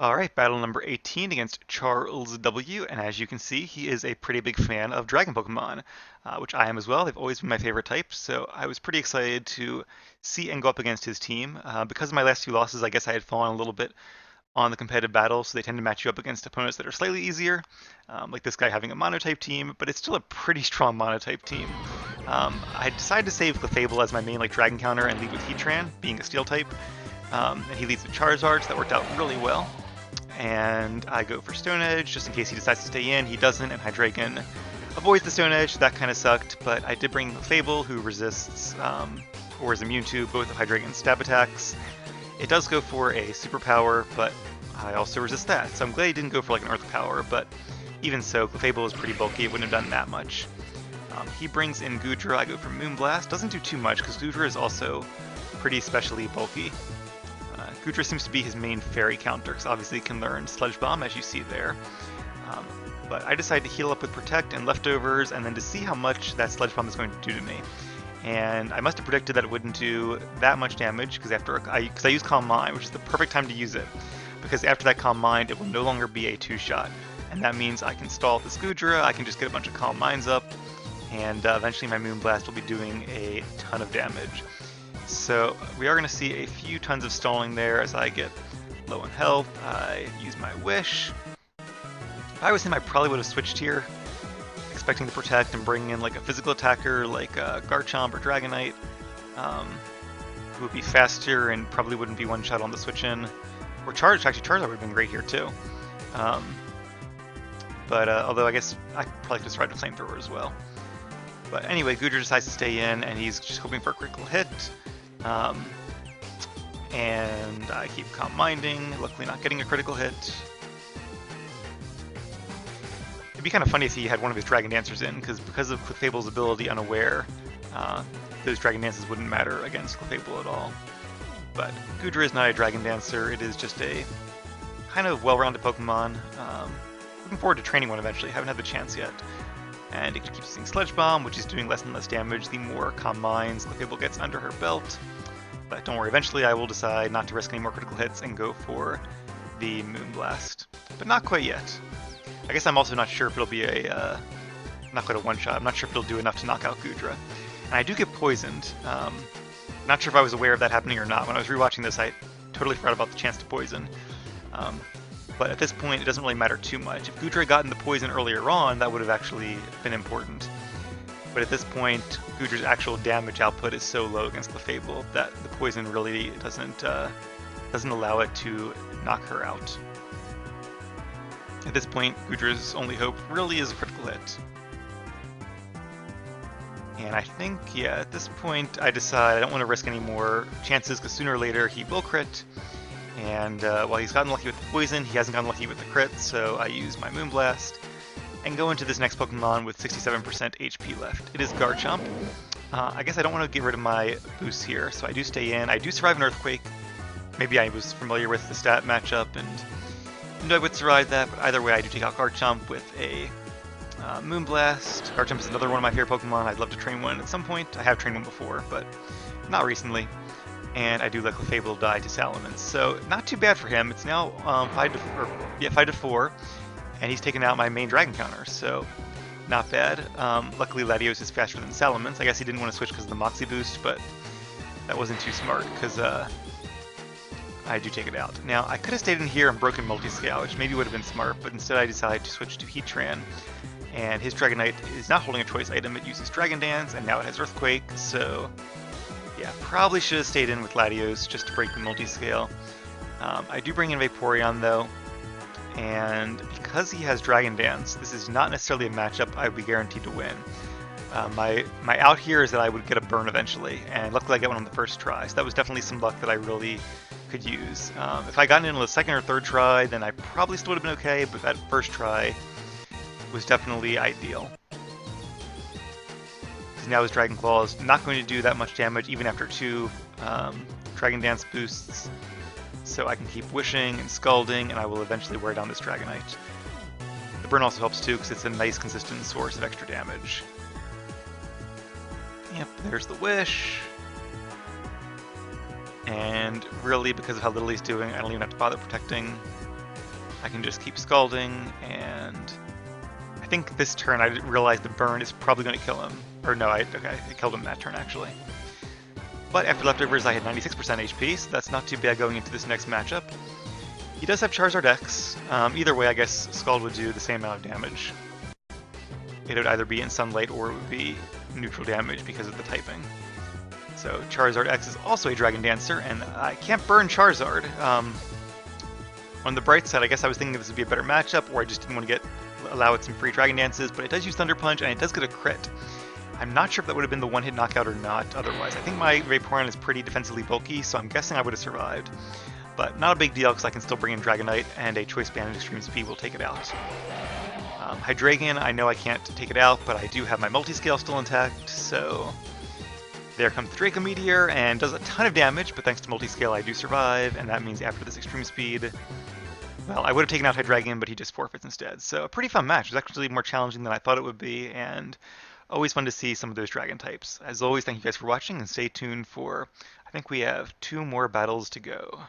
Alright, battle number 18 against Charles W, and as you can see, he is a pretty big fan of Dragon Pokemon, which I am as well. They've always been my favorite type, so I was pretty excited to see and go up against his team. Because of my last few losses, I guess I had fallen a little bit on the competitive battle, so they tend to match you up against opponents that are slightly easier, like this guy having a Monotype team, but it's still a pretty strong Monotype team. I decided to save Clefable as my main Dragon counter and lead with Heatran, being a Steel type, and he leads with Charizard, so that worked out really well. And I go for Stone Edge just in case he decides to stay in. He doesn't, and Hydreigon avoids the Stone Edge, so that kind of sucked. But I did bring Fable, who resists or is immune to both of Hydreigon's stab attacks. It does go for a superpower, but I also resist that. So I'm glad he didn't go for an Earth Power, but even so, Clefable is pretty bulky. It wouldn't have done that much. He brings in Goodra. I go for Moonblast. Doesn't do too much because Goodra is also pretty specially bulky. Goodra seems to be his main fairy counter, because obviously he can learn Sludge Bomb, as you see there. But I decided to heal up with Protect and Leftovers, and then to see how much that Sludge Bomb is going to do to me. And I must have predicted that it wouldn't do that much damage, because I used Calm Mind, which is the perfect time to use it. Because after that Calm Mind, it will no longer be a two-shot. And that means I can stall this Goodra, I can just get a bunch of Calm Minds up, and eventually my Moonblast will be doing a ton of damage. So we are going to see a few tons of stalling there as I get low in health. I use my Wish. If I was him, I probably would have switched here, expecting to protect and bring in a physical attacker like Garchomp or Dragonite, who would be faster and probably wouldn't be one shot on the switch in. Or Charizard would have been great here too. Although I guess I probably could have tried the Flamethrower as well. But anyway, Goodra decides to stay in, and he's just hoping for a critical hit. And I keep Calm Minding, luckily not getting a critical hit. It'd be kind of funny if he had one of his Dragon Dancers in, because of Clefable's ability Unaware, those Dragon Dances wouldn't matter against Clefable at all. But Goodra is not a Dragon Dancer, it is just a kind of well-rounded Pokemon. Looking forward to training one eventually, haven't had the chance yet. And it keeps using Sludge Bomb, which is doing less and less damage the more Calm Minds Clefable gets under her belt. But don't worry, eventually I will decide not to risk any more critical hits and go for the Moonblast. But not quite yet. I guess I'm also not sure if it'll be not quite a one-shot. I'm not sure if it'll do enough to knock out Goodra. And I do get poisoned. Not sure if I was aware of that happening or not. When I was rewatching this, I totally forgot about the chance to poison. But at this point, it doesn't really matter too much. If Goodra had gotten the poison earlier on, that would have actually been important. But at this point, Goodra's actual damage output is so low against Clefable that the poison really doesn't allow it to knock her out. At this point, Goodra's only hope really is a critical hit. And I think, yeah, at this point, I decide I don't want to risk any more chances, because sooner or later he will crit. And while he's gotten lucky with the poison, he hasn't gotten lucky with the crit, so I use my Moonblast and go into this next Pokemon with 67% HP left. It is Garchomp. I guess I don't want to get rid of my boosts here, so I do stay in. I do survive an Earthquake. Maybe I was familiar with the stat matchup and knew I would survive that, but either way I do take out Garchomp with a Moonblast. Garchomp is another one of my favorite Pokemon. I'd love to train one at some point. I have trained one before, but not recently. And I do let Clefable die to Salamence. So not too bad for him. It's now 5 to 4, and he's taken out my main Dragon counter, so not bad. Luckily Latios is faster than Salamence. I guess he didn't want to switch because of the Moxie boost, but that wasn't too smart because I do take it out. Now I could have stayed in here and broken Multiscale, which maybe would have been smart, but instead I decided to switch to Heatran. And his Dragonite is not holding a choice item. It uses Dragon Dance, and now it has Earthquake, so yeah, probably should have stayed in with Latios just to break the Multiscale. I do bring in Vaporeon though, and because he has Dragon Dance, this is not necessarily a matchup I would be guaranteed to win. My out here is that I would get a burn eventually, and luckily I get one on the first try, so that was definitely some luck that I really could use. If I got in on the second or third try, then I probably still would have been okay, but that first try was definitely ideal. Now his Dragon Claw is not going to do that much damage even after 2 Dragon Dance boosts, so I can keep Wishing and Scalding, and I will eventually wear down this Dragonite. The burn also helps too, because it's a nice consistent source of extra damage. Yep, there's the Wish. And really, because of how little he's doing, I don't even have to bother protecting. I can just keep scalding, and I think this turn I realized the burn is probably going to kill him. Or no, okay, it killed him that turn actually. But after leftovers, I had 96% HP, so that's not too bad going into this next matchup. He does have Charizard X. Either way, I guess Scald would do the same amount of damage. It would either be in Sunlight or it would be neutral damage because of the typing. So Charizard X is also a Dragon Dancer, and I can't burn Charizard. On the bright side, I guess I was thinking this would be a better matchup, or I just didn't want to allow it some free Dragon Dances, but it does use Thunder Punch, and it does get a crit. I'm not sure if that would have been the one-hit knockout or not otherwise. I think my Vaporeon is pretty defensively bulky, so I'm guessing I would have survived. But not a big deal, because I can still bring in Dragonite, and a Choice Band and Extreme Speed will take it out. Hydreigon, I know I can't take it out, but I do have my Multiscale still intact, so there comes the Draco Meteor, and does a ton of damage, but thanks to Multiscale I do survive, and that means after this Extreme Speed, well, I would have taken out Hydreigon, but he just forfeits instead. So a pretty fun match. It was actually more challenging than I thought it would be, and always fun to see some of those Dragon types. As always, thank you guys for watching, and stay tuned for, I think we have 2 more battles to go.